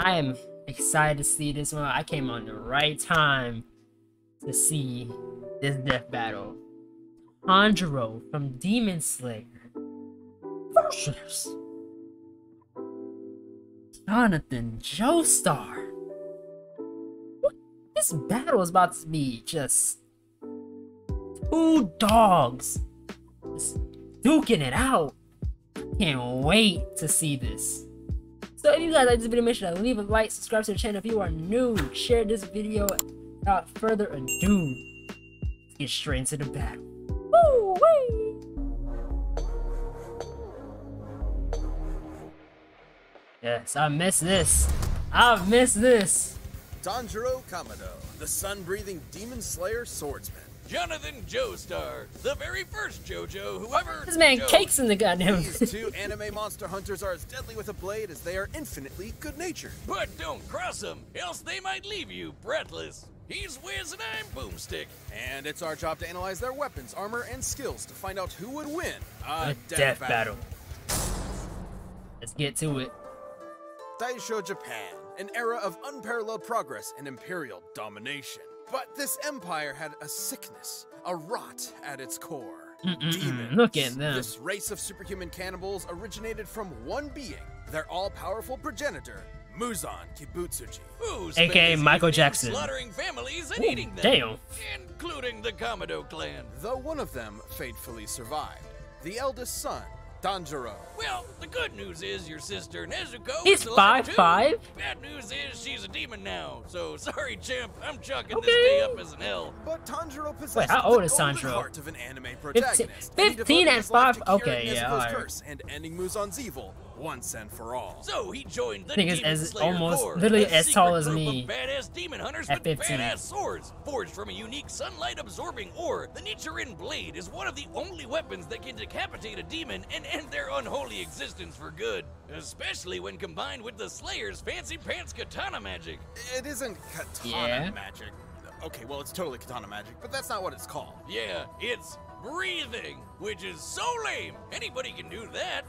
I am excited to see this one. I came on the right time to see this death battle. Tanjiro from Demon Slayer versus Jonathan Joestar. This battle is about to be just two dogs just duking it out. Can't wait to see this. So if you guys like this video, make sure to leave a like, subscribe to the channel if you are new, share this video. Without further ado, let's get straight into the battle. Woo-wee! Yes, I missed this. I missed this. Tanjiro Kamado, the sun-breathing demon slayer swordsman. Jonathan Joestar, the very first JoJo who ever. This man cakes in the goddamn. These two anime monster hunters are as deadly with a blade as they are infinitely good-natured. But don't cross them, else they might leave you breathless. He's Wiz and I'm Boomstick. And it's our job to analyze their weapons, armor, and skills to find out who would win a death battle. Let's get to it. Daisho Japan, an era of unparalleled progress and imperial domination. But this empire had a sickness, a rot at its core. Demons. Look at them. This race of superhuman cannibals originated from one being, their all-powerful progenitor, Muzan Kibutsuji. AKA Michael Jackson. Slaughtering families and eating them. Damn. Including the Kamado clan. Though one of them fatefully survived. The eldest son, Tanjiro. Well, the good news is your sister Nezuko He's is alive 5'5". too. Bad news is she's a demon now. So sorry, champ. I'm chalking this day up as an L. But Tanjiro possesses Wait, how old the is golden Tanjiro? heart of an anime protagonist. 15 and 5. Okay, yeah, Nezuko's alright. curse and ending Muzan's evil once and for all. So he joined the I think it's Demon as Slayer almost Corps, literally a as tall secret as group me of badass demon hunters at with 15. badass swords, forged from a unique sunlight-absorbing ore. The Nichiren blade is one of the only weapons that can decapitate a demon and end their unholy existence for good, especially when combined with the Slayer's fancy pants katana magic. It isn't katana Yeah. magic. Okay, well, it's totally katana magic, but that's not what it's called. Yeah, it's breathing, which is so lame. Anybody can do that.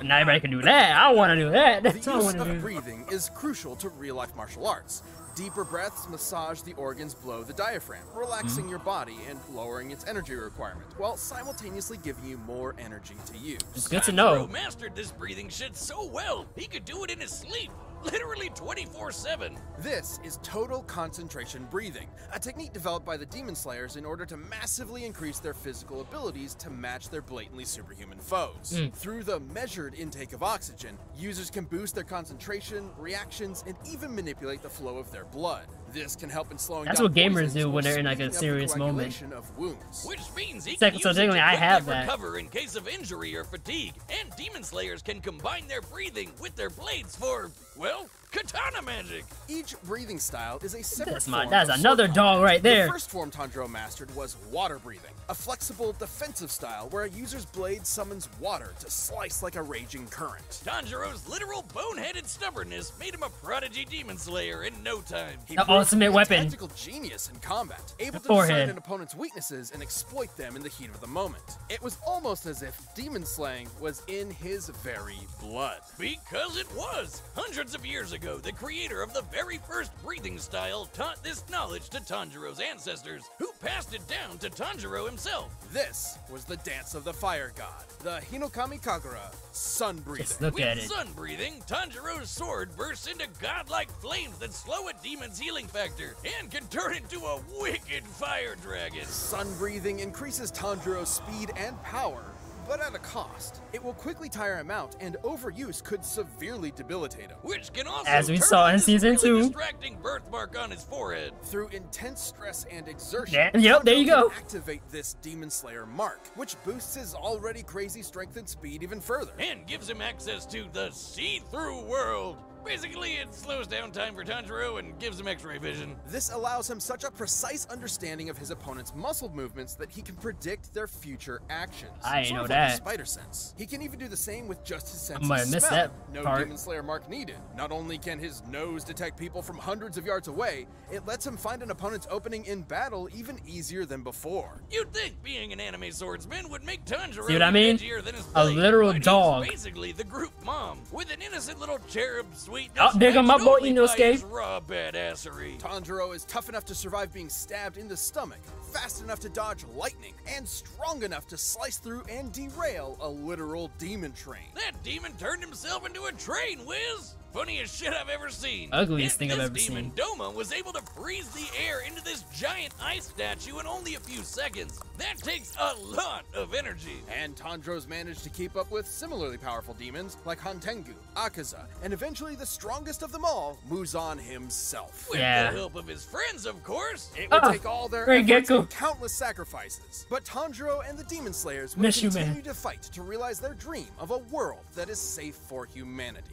Not everybody can do that. I want to do that. The That's what I use want to of do. breathing is crucial to real-life martial arts. Deeper breaths massage the organs below the diaphragm, relaxing your body and lowering its energy requirement, while simultaneously giving you more energy to use. It's good to know. Tanjiro mastered this breathing shit so well, he could do it in his sleep. Literally 24/7. This is total concentration breathing, a technique developed by the Demon Slayers in order to massively increase their physical abilities to match their blatantly superhuman foes. Through the measured intake of oxygen, users can boost their concentration, reactions, and even manipulate the flow of their blood. This can help in slowing That's down what gamers poisons do when or they're in like a speeding up the serious moment. coagulation of wounds. Which means he So can use technically it to I have quickly that. recover in case of injury or fatigue. And Demon Slayers can combine their breathing with their blades for, well, katana magic. Each breathing style is a separate form That's of another sword dog fighting. right there. The first form Tanjiro mastered was water breathing, a flexible defensive style where a user's blade summons water to slice like a raging current. Tanjiro's literal boneheaded stubbornness made him a prodigy demon slayer in no time. He The proved ultimate to be a weapon. tactical genius in combat, able to forehead. discern an opponent's weaknesses and exploit them in the heat of the moment. It was almost as if demon slaying was in his very blood. Because it was! Hundreds of years ago, the creator of the very first breathing style taught this knowledge to Tanjiro's ancestors, who passed it down to Tanjiro himself. This was the dance of the fire god, the Hinokami Kagura, sun breathing. Just look at With it. sun breathing, Tanjiro's sword bursts into godlike flames that slow a demon's healing factor and can turn into a wicked fire dragon. Sun breathing increases Tanjiro's speed and power, but at a cost. It will quickly tire him out, and overuse could severely debilitate him. Which can also As we turn saw in this season really 2. distracting birthmark on his forehead. Through intense stress and exertion, Yep, there you Tanjiro go. can activate this Demon Slayer mark, which boosts his already crazy strength and speed even further. And gives him access to the see-through world. Basically, it slows down time for Tanjiro and gives him X-ray vision. This allows him such a precise understanding of his opponent's muscle movements that he can predict their future actions. I sort know of that. Like spider sense. He can even do the same with just his sense I'm gonna of miss smell. that No part. Demon Slayer mark needed. Not only can his nose detect people from hundreds of yards away, it lets him find an opponent's opening in battle even easier than before. You'd think being an anime swordsman would make Tanjiro See what I mean? edgier than his A blade, literal but he's dog. basically the group mom, with an innocent little cherub sweetness. Oh, there go my matched boy only by Inosuke. his raw badassery. Tanjiro is tough enough to survive being stabbed in the stomach, fast enough to dodge lightning, and strong enough to slice through and derail a literal demon train. That demon turned himself into a train, Wiz! Funniest shit I've ever seen. Ugliest Yet thing I've ever This demon, seen. Doma, was able to freeze the air into this giant ice statue in only a few seconds. That takes a lot of energy. And Tanjiro's managed to keep up with similarly powerful demons like Hantengu, Akaza, and eventually the strongest of them all, Muzan himself. With Yeah. the help of his friends, of course. It would Oh, take all their great efforts Gecko. and countless sacrifices, but Tanjiro and the Demon Slayers would Miss you, continue man. to fight to realize their dream of a world that is safe for humanity.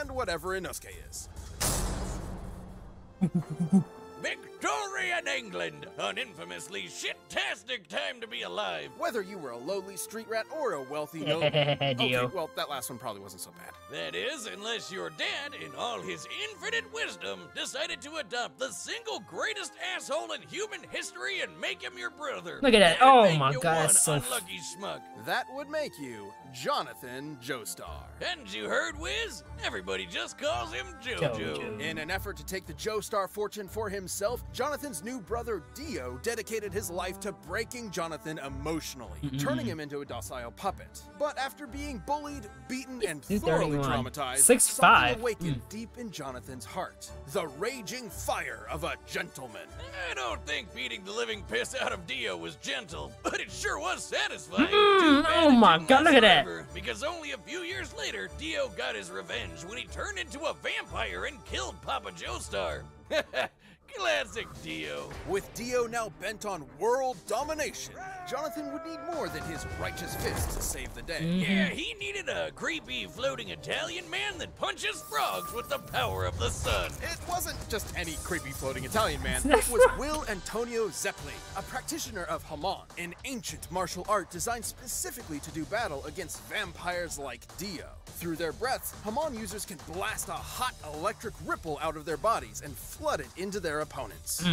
And whatever Inosuke is. Victorian England! An infamously shit-tastic time to be alive. Whether you were a lowly street rat or a wealthy noble. Okay, Dio. well, that last one probably wasn't so bad. That is, unless your dad, in all his infinite wisdom, decided to adopt the single greatest asshole in human history and make him your brother. Look at that. That'd Oh make my you God, one that's so unlucky schmuck. That would make you Jonathan Joestar. Hadn't you heard, Wiz? Everybody just calls him JoJo. JoJo. In an effort to take the Joestar fortune for himself, Jonathan's new brother Dio dedicated his life to breaking Jonathan emotionally, turning him into a docile puppet. But after being bullied, beaten, and thoroughly 231. traumatized, 6'5". something awakened deep in Jonathan's heart. The raging fire of a gentleman. I don't think beating the living piss out of Dio was gentle, but it sure was satisfying. Mm, Too bad oh it my didn't God, look last at that. forever, because only a few years later, Dio got his revenge when he turned into a vampire and killed Papa Joestar. Classic Dio. With Dio now bent on world domination, Jonathan would need more than his righteous fist to save the day. Yeah, he needed a creepy floating Italian man that punches frogs with the power of the sun. It wasn't just any creepy floating Italian man. It was Will Antonio Zeppeli, a practitioner of Haman, an ancient martial art designed specifically to do battle against vampires like Dio. Through their breaths, Haman users can blast a hot electric ripple out of their bodies and flood it into their opponents.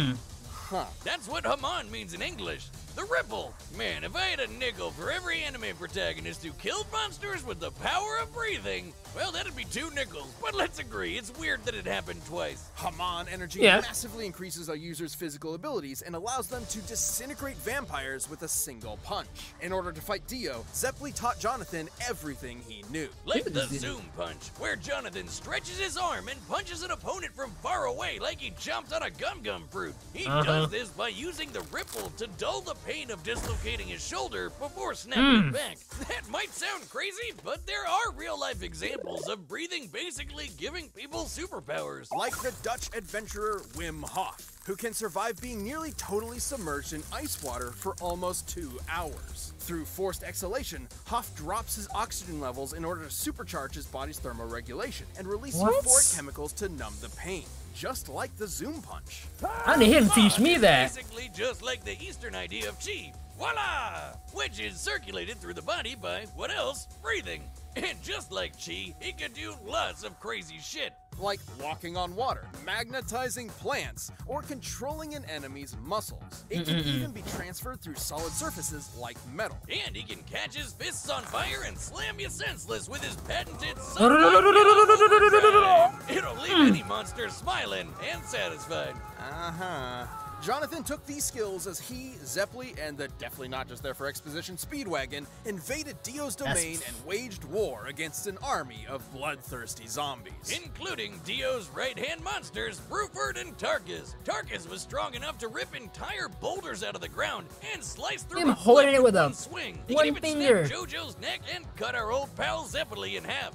Huh. That's what Haman means in English. The ripple. Man, if I had a nickel for every anime protagonist who killed monsters with the power of breathing, well, that'd be 2 nickels. But let's agree, it's weird that it happened twice. Haman energy Yeah. massively increases a user's physical abilities and allows them to disintegrate vampires with a single punch. In order to fight Dio, Zeppeli taught Jonathan everything he knew. Like the zoom punch, where Jonathan stretches his arm and punches an opponent from far away like he jumped on a gum-gum fruit. He does this by using the ripple to dull the pain of dislocating his shoulder before snapping it back. That might sound crazy, but there are real-life examples of breathing basically giving people superpowers. Like the Dutch adventurer Wim Hof, who can survive being nearly totally submerged in ice water for almost 2 hours. Through forced exhalation, Hof drops his oxygen levels in order to supercharge his body's thermoregulation and release What? euphoric chemicals to numb the pain, just like the zoom punch. I need him to teach me that. Basically just like the Eastern idea of chi. Voila! Which is circulated through the body by, what else? Breathing. And just like chi, it can do lots of crazy shit. Like walking on water, magnetizing plants, or controlling an enemy's muscles. It can even be transferred through solid surfaces like metal. And he can catch his fists on fire and slam you senseless with his patented It'll leave any monster smiling and satisfied. Uh-huh. Jonathan took these skills as he, Zeppeli, and the definitely not just there for exposition Speedwagon invaded Dio's domain and waged war against an army of bloodthirsty zombies. Including Dio's right-hand monsters, Bruford and Tarkus. Tarkus was strong enough to rip entire boulders out of the ground and slice through Him a holding cliff it with a one swing. He one can even finger. snap JoJo's neck and cut our old pal Zeppeli in half.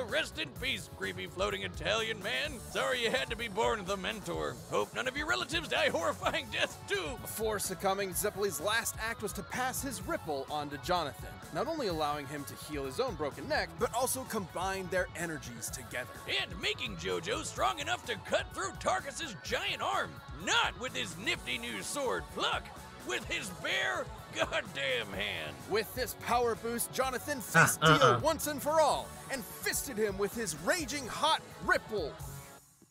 Rest in peace, creepy floating Italian man. Sorry you had to be born the mentor. Hope none of your relatives die horrified defying death too. Before succumbing, Zeppelin's last act was to pass his ripple onto Jonathan, not only allowing him to heal his own broken neck, but also combine their energies together. And making JoJo strong enough to cut through Tarkus's giant arm. Not with his nifty new sword Pluck, with his bare goddamn hand. With this power boost, Jonathan faced Dio once and for all, and fisted him with his raging hot ripple.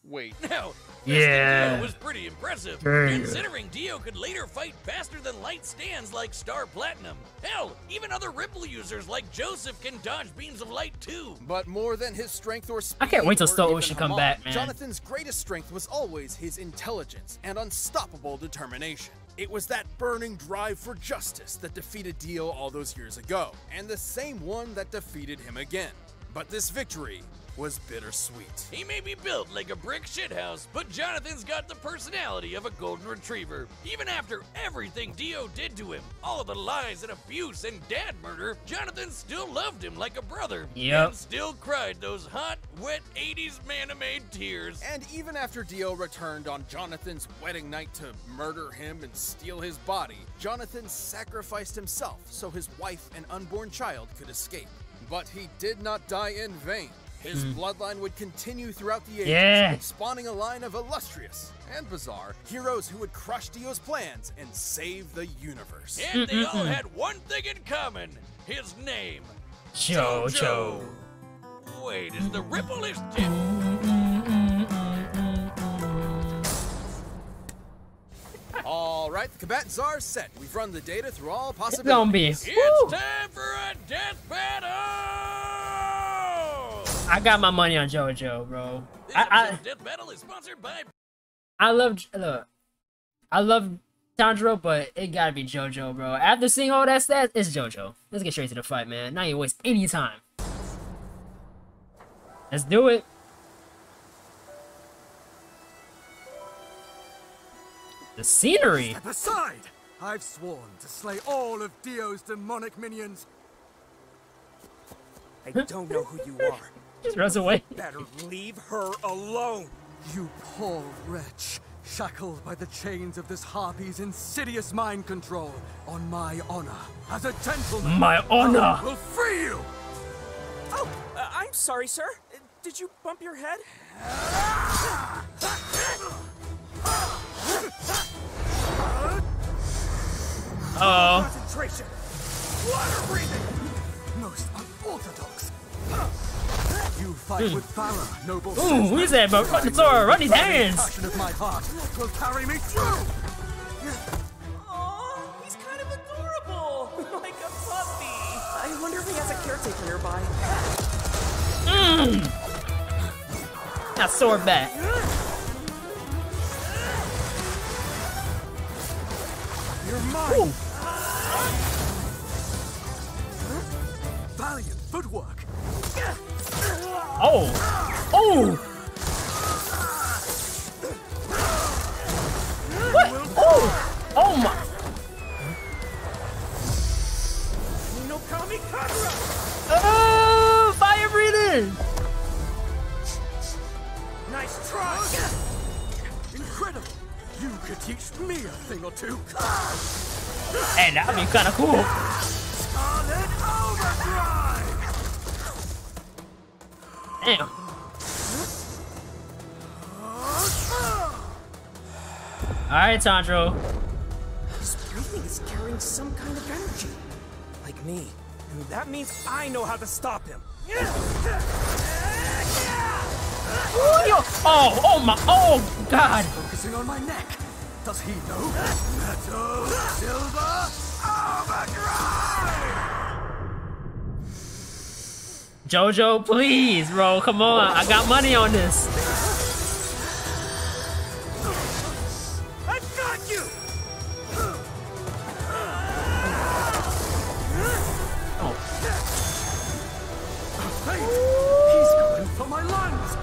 Wait. Now, yeah, Dio was pretty impressive, very considering Dio could later fight faster than light stands like Star Platinum. Hell, even other Ripple users like Joseph can dodge beams of light too. But more than his strength or speed, I can't wait till or Stoic even should come Hamon, back, man. Jonathan's greatest strength was always his intelligence and unstoppable determination. It was that burning drive for justice that defeated Dio all those years ago, and the same one that defeated him again. But this victory was bittersweet. He may be built like a brick shithouse, but Jonathan's got the personality of a golden retriever. Even after everything Dio did to him, all of the lies and abuse and dad murder, Jonathan still loved him like a brother. Yep. And still cried those hot, wet 80s man-made tears. And even after Dio returned on Jonathan's wedding night to murder him and steal his body, Jonathan sacrificed himself so his wife and unborn child could escape. But he did not die in vain. His bloodline would continue throughout the ages, spawning a line of illustrious and bizarre heroes who would crush Dio's plans and save the universe. And they all had one thing in common. His name. JoJo. Wait, is the ripple his tip? All right, the combatants are set. We've run the data through all It's gonna be. possibilities. It's time for a death battle! I got my money on JoJo, bro. This episode's death battle is sponsored by... I love Tanjiro, but it gotta be JoJo, bro. After seeing all that stats, it's JoJo. Let's get straight to the fight, man. Not even waste any time. Let's do it. The scenery. Step aside! I've sworn to slay all of Dio's demonic minions. I don't know who you are. Just runs away. Better leave her alone. You poor wretch, shackled by the chains of this harpy's insidious mind control. On my honor, as a gentleman, My honor. I will free you. Oh, I'm sorry, sir. Did you bump your head? Concentration. Water breathing. Most unorthodox. You fight with valor, noble. Ooh, who's that, bro? Run the door, run his hands. Passion of my heart will carry me through. Aw, he's kind of adorable. Like a puppy. I wonder if he has a caretaker nearby. Now sword back. You're mine. Valiant footwork. Oh. Oh. What? Oh. Oh my. No kamikaze! Oh, fire breathing. Nice try. Incredible. You could teach me a thing or two. Hey, that'd be kind of cool. Scarlet Overdrive. Damn. Alright, Tanjiro. His breathing is carrying some kind of energy. Like me. And that means I know how to stop him. Oh my, oh God. Focusing on my neck. Does he know? Metal Silver Overdrive. JoJo, please, bro, come on. I got money on this. I got you. He's going for my lungs.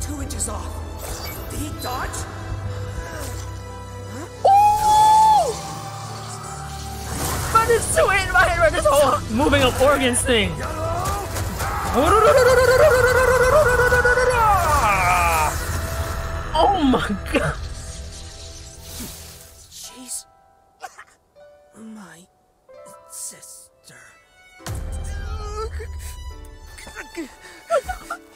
2 inches off. Did he dodge? But it's too in my head right this whole moving of organs thing. Oh my god. She's my sister.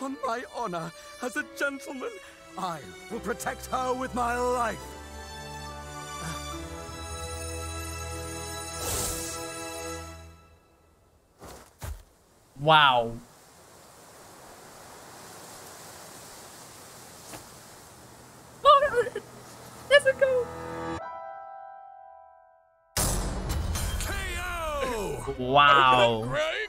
On my honor as a gentleman, I will protect her with my life. Wow. Oh, that's a go. KO! Wow. I'm crying.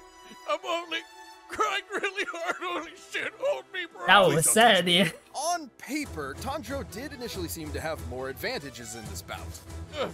I'm only crying really hard. Holy shit, hold me, bro. That was sad, dude. On paper, Tanjiro did initially seem to have more advantages in this bout.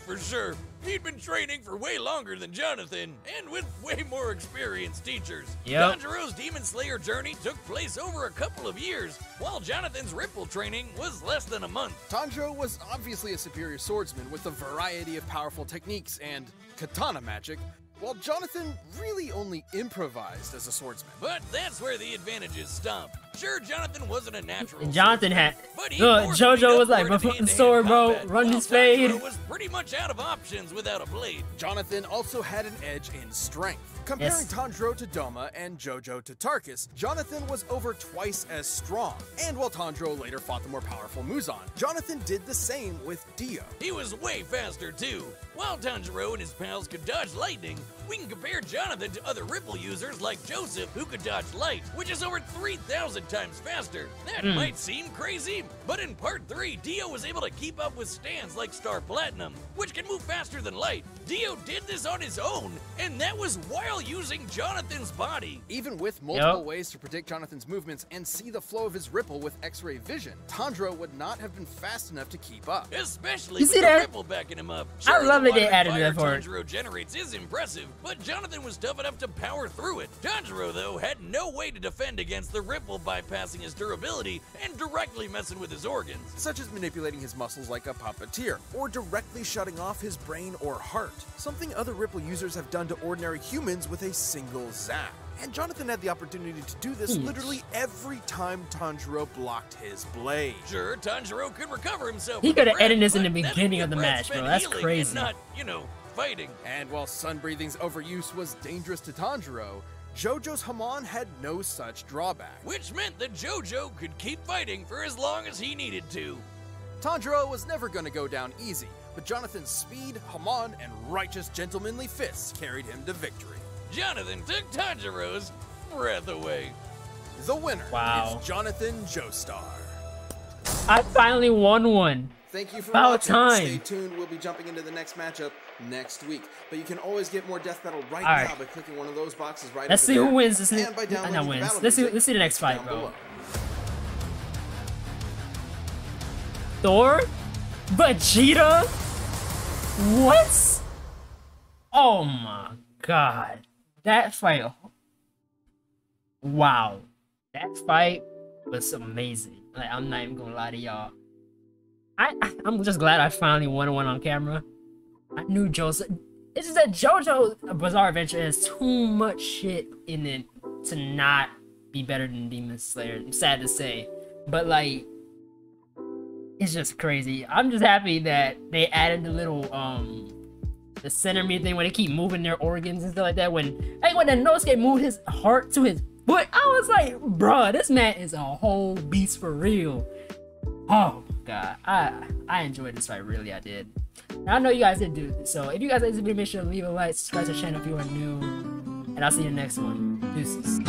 For sure. He'd been training for way longer than Jonathan, and with way more experienced teachers. Yep. Tanjiro's Demon Slayer journey took place over a couple of years, while Jonathan's Ripple training was less than a month. Tanjiro was obviously a superior swordsman with a variety of powerful techniques and katana magic, while Jonathan really only improvised as a swordsman. But that's where the advantages stop. Sure, Jonathan wasn't a natural And Jonathan had. but he JoJo was like, forced my me into sword, bro. hand-to-hand Run combat, his fade. while Tanjiro was pretty much out of options without a blade. Jonathan also had an edge in strength. Comparing Yes. Tanjiro to Doma and JoJo to Tarkus, Jonathan was over twice as strong. And while Tanjiro later fought the more powerful Muzan, Jonathan did the same with Dio. He was way faster too. While Tanjiro and his pals could dodge lightning, we can compare Jonathan to other Ripple users like Joseph who could dodge light, which is over 3,000 times faster. That might seem crazy, but in part 3, Dio was able to keep up with stands like Star Platinum, which can move faster than light. Dio did this on his own, and that was while using Jonathan's body. Even with multiple ways to predict Jonathan's movements and see the flow of his Ripple with X-ray vision, Tanjiro would not have been fast enough to keep up. Especially You with see the that? Ripple backing him up. I love the that they wide added fire that part. Tanjiro generates is impressive, but Jonathan was tough enough to power through it. Tanjiro, though, had no way to defend against the Ripple bypassing his durability and directly messing with his organs. Such as manipulating his muscles like a puppeteer, or directly shutting off his brain or heart, something other Ripple users have done to ordinary humans with a single zap. And Jonathan had the opportunity to do this literally every time Tanjiro blocked his blade. Sure, Tanjiro could recover himself. He with could the have edited breath, this in the but that beginning would of the give breath match, bro. spent That's healing crazy. And not, fighting. And while Sun Breathing's overuse was dangerous to Tanjiro, JoJo's Hamon had no such drawback. Which meant that JoJo could keep fighting for as long as he needed to. Tanjiro was never going to go down easy, but Jonathan's speed, Hamon, and righteous gentlemanly fists carried him to victory. Jonathan took Tanjiro's breath away. The winner Wow. is Jonathan Joestar. I finally won one. Thank you for About watching. time. Stay tuned. We'll be jumping into the next matchup next week. But you can always get more Death Battle right All right. now by clicking one of those boxes right Let's over see there, who wins this. and by Not downloading the wins. battle Let's see. music Let's see the next fight, down bro. below. Thor, Vegeta. What? Oh my god, that fight. Wow, that fight was amazing. Like, I'm not even gonna lie to y'all. I'm just glad I finally won one on camera. I knew Joseph. It's just that JoJo's Bizarre Adventure has too much shit in it to not be better than Demon Slayer. I'm sad to say, but like, it's just crazy. I'm just happy that they added the little the centipede thing where they keep moving their organs and stuff like that. When the Nosuke moved his heart to his foot, I was like, bruh, this man is a whole beast for real. Oh my god, I enjoyed this fight, really, I did. And I know you guys did do this, so if you guys like this video, make sure to leave a like, subscribe to the channel if you are new, and I'll see you in the next one. Deuces.